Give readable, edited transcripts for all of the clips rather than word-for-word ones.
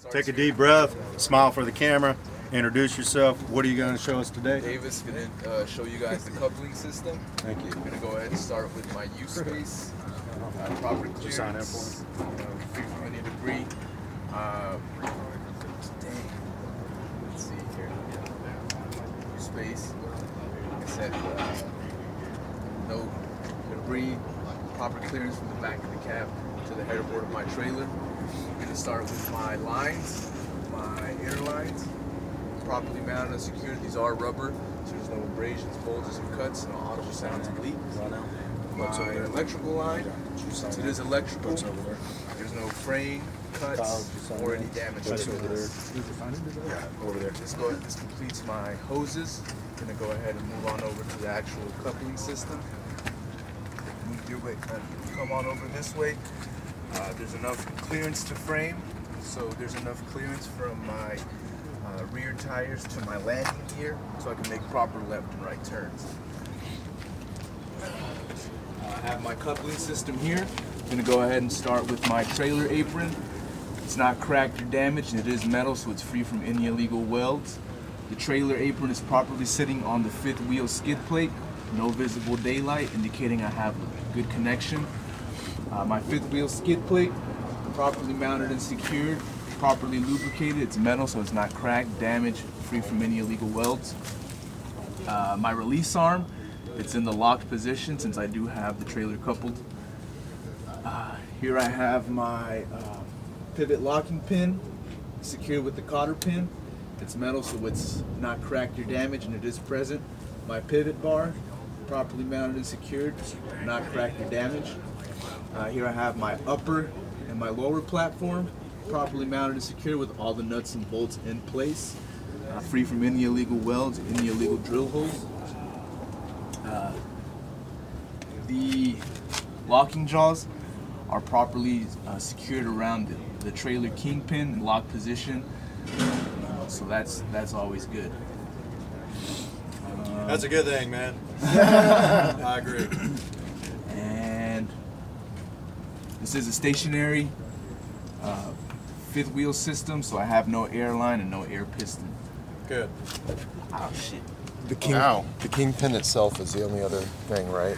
Take a deep breath, smile for the camera, introduce yourself. What are you going to show us today? Davis is going to show you guys the coupling system. Thank you. I'm going to go ahead and start with my use space, proper clearance, sign in for free from any debris. Let's see here. Use space. Like I said, no debris, proper clearance from the back of the cab to the headerboard of my trailer. I'm going to start with my lines, my inner lines, properly mounted and secured. These are rubber, so there's no abrasions, bulges, and cuts, no audible sounds and leaks. My electrical line, so it is electrical. There's no fraying, cuts, or any damage to this. Over there. This completes my hoses. I'm going to go ahead and move on over to the actual coupling system. Move your way, come on over this way. There's enough clearance to frame, so there's enough clearance from my rear tires to my landing gear, so I can make proper left and right turns. I have my coupling system here. I'm going to go ahead and start with my trailer apron. It's not cracked or damaged, and it is metal, so it's free from any illegal welds. The trailer apron is properly sitting on the fifth wheel skid plate. No visible daylight, indicating I have a good connection. My fifth wheel skid plate, properly mounted and secured, properly lubricated. It's metal, so it's not cracked, damaged, free from any illegal welds. My release arm, it's in the locked position since I do have the trailer coupled. Here I have my pivot locking pin secured with the cotter pin. It's metal, so it's not cracked or damaged, and it is present. My pivot bar, properly mounted and secured, not cracked or damaged. Here I have my upper and my lower platform, properly mounted and secured with all the nuts and bolts in place, free from any illegal welds, any illegal drill holes. The locking jaws are properly secured around the trailer kingpin in locked position, so that's always good. That's a good thing, man. I agree. And this is a stationary fifth wheel system, so I have no air line and no air piston. Good. Oh shit. The kingpin itself is the only other thing, right?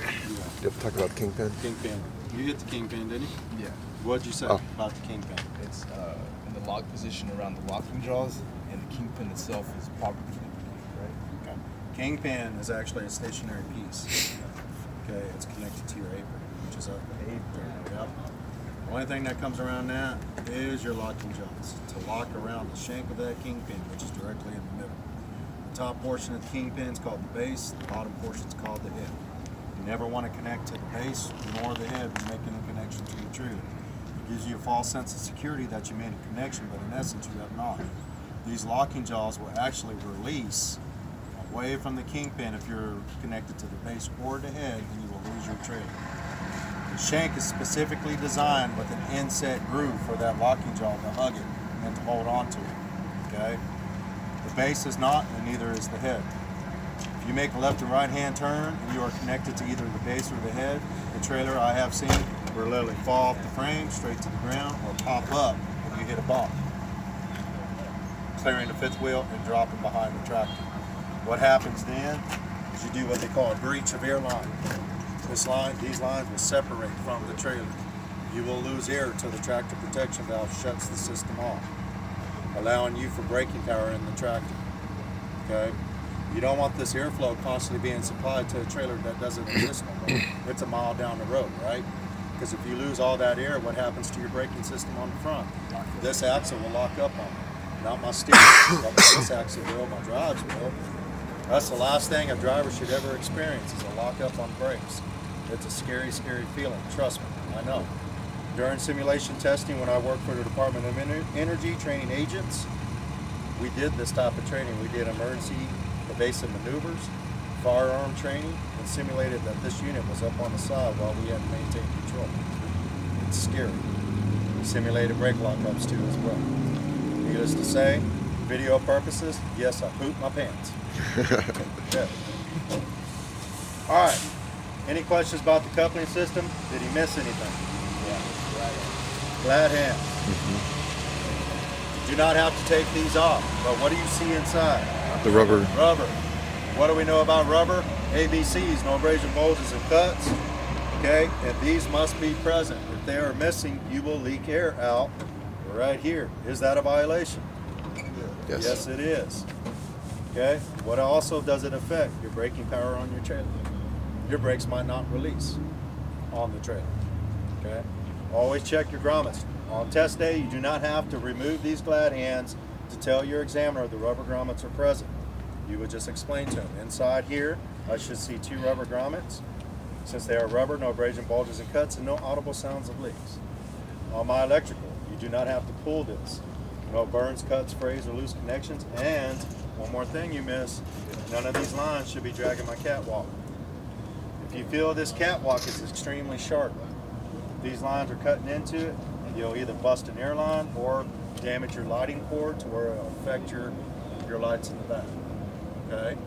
You have to talk about the kingpin? Kingpin. You hit the kingpin, didn't you? Yeah. What'd you say about the kingpin? It's in the lock position around the locking jaws, and the kingpin itself is properly right? Okay. Kingpin is actually a stationary piece. Okay, it's connected to your apron, which is up the apron. Yep. The only thing that comes around that is your locking jaws to lock around the shank of that kingpin, which is directly in the middle. The top portion of the kingpin is called the base. The bottom portion is called the head. You never want to connect to the base nor the head when making a connection to the trailer. It gives you a false sense of security that you made a connection, but in essence you have not. These locking jaws will actually release away from the kingpin if you're connected to the base or the head, and you will lose your trailer. The shank is specifically designed with an inset groove for that locking jaw to hug it and to hold on to it. Okay? The base is not, and neither is the head. If you make a left and right hand turn and you are connected to either the base or the head, the trailer I have seen will literally fall off the frame straight to the ground or pop up when you hit a bump, clearing the fifth wheel and dropping behind the tractor. What happens then is you do what they call a breach of air line. These lines will separate from the trailer. You will lose air until the tractor protection valve shuts the system off, allowing you for braking power in the tractor. Okay? You don't want this airflow constantly being supplied to a trailer that doesn't exist no more. It's a mile down the road, right? Because if you lose all that air, what happens to your braking system on the front? This axle will lock up on it. Not my steering, but this axle will, my drives will. That's the last thing a driver should ever experience is a lock up on brakes. It's a scary, scary feeling, trust me, I know. During simulation testing when I worked for the Department of Energy training agents, we did this type of training. We did emergency evasive maneuvers, firearm training, and simulated that this unit was up on the side while we had to maintain control. It's scary. We simulated brake lockups too as well. Needless to say, video purposes, yes, I pooped my pants. Yeah. All right. Any questions about the coupling system? Did he miss anything? Yeah. Glad hand. Did do not have to take these off. But what do you see inside? The rubber. Rubber. What do we know about rubber? ABCs, no abrasion, bulges, and cuts. Okay, and these must be present. If they are missing, you will leak air out right here. Is that a violation? Yes. Yes, it is. Okay, what also does it affect? Your braking power on your trailer. Your brakes might not release on the trailer. Okay, always check your grommets. On test day, you do not have to remove these glad hands to tell your examiner the rubber grommets are present. You would just explain to them. Inside here, I should see 2 rubber grommets. Since they are rubber, no abrasion, bulges, and cuts, and no audible sounds of leaks. On my electrical, you do not have to pull this. No burns, cuts, frays, or loose connections. And one more thing you miss, none of these lines should be dragging my catwalk. If you feel this catwalk is extremely sharp, these lines are cutting into it, you'll either bust an air line or damage your lighting cord to where it'll affect your lights in the back. Okay?